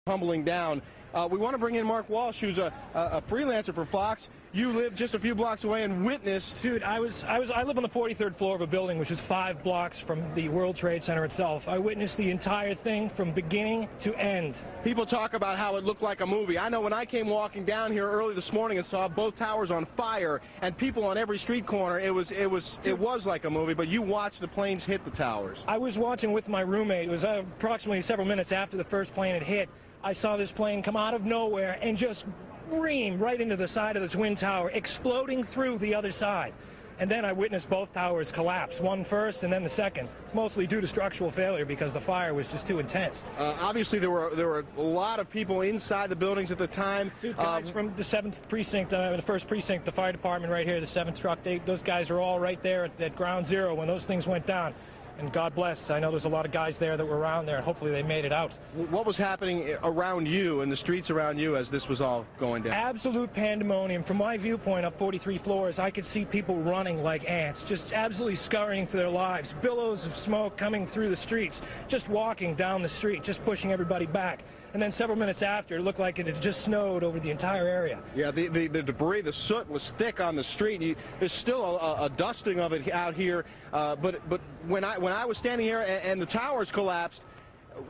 tumbling down. We want to bring in Mark Walsh, who's a freelancer for Fox. You live just a few blocks away and witnessed. Dude, I live on the 43rd floor of a building which is 5 blocks from the World Trade Center itself. I witnessed the entire thing from beginning to end. People talk about how it looked like a movie. I know when I came walking down here early this morning and saw both towers on fire and people on every street corner, it was like a movie. But you watched the planes hit the towers. I was watching with my roommate. It was approximately several minutes after the first plane had hit. I saw this plane come out of nowhere and just ream right into the side of the Twin Tower, exploding through the other side. And then I witnessed both towers collapse, one first and then the second, mostly due to structural failure because the fire was just too intense. Obviously, there were a lot of people inside the buildings at the time. Two guys from the 7th precinct, the 1st precinct, the fire department right here, the 7th truck, those guys are all right there at ground zero when those things went down. And God bless, I know there's a lot of guys there that were around there, and hopefully they made it out. What was happening around you, in the streets around you, as this was all going down? Absolute pandemonium. From my viewpoint up 43 floors, I could see people running like ants, just absolutely scurrying for their lives. Billows of smoke coming through the streets, just walking down the street, just pushing everybody back. And then several minutes after, it looked like it had just snowed over the entire area. Yeah, the debris, the soot was thick on the street. There's still a dusting of it out here. But when I was standing here and the towers collapsed,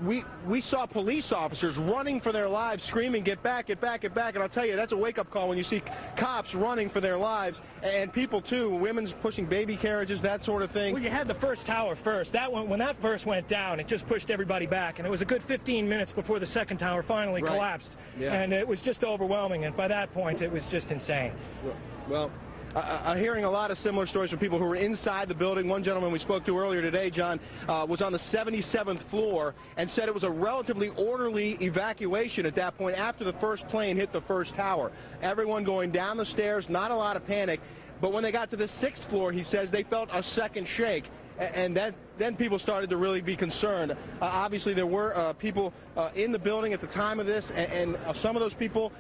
we saw police officers running for their lives, screaming, "Get back, get back, get back!" And I'll tell you, that's a wake-up call when you see cops running for their lives, and people too, women's pushing baby carriages, that sort of thing. Well, you had the first tower first. That one, when that first went down, it just pushed everybody back, and it was a good 15 minutes before the second tower finally collapsed. Yeah. And it was just overwhelming, and by that point, it was just insane. Well, I'm hearing a lot of similar stories from people who were inside the building. One gentleman we spoke to earlier today, John, was on the 77th floor and said it was a relatively orderly evacuation at that point after the first plane hit the first tower. Everyone going down the stairs, not a lot of panic. But when they got to the 6th floor, he says they felt a second shake. And then people started to really be concerned. Obviously, there were people in the building at the time of this, and some of those people,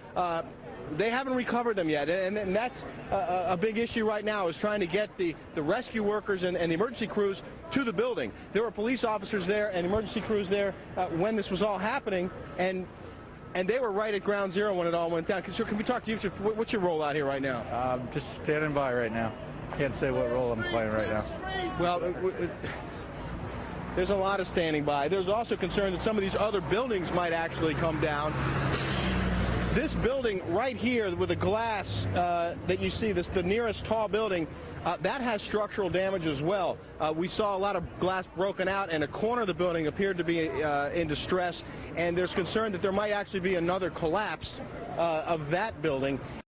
they haven't recovered them yet, and that's a big issue right now, is trying to get the rescue workers and the emergency crews to the building. There were police officers there and emergency crews there when this was all happening, and they were right at ground zero when it all went down. Can we talk to you? What's your role out here right now? I'm just standing by right now. Can't say what role I'm playing right now. Well, there's a lot of standing by. There's also concern that some of these other buildings might actually come down. This building right here with the glass that you see, the nearest tall building, that has structural damage as well. We saw a lot of glass broken out, and a corner of the building appeared to be in distress, and there's concern that there might actually be another collapse of that building.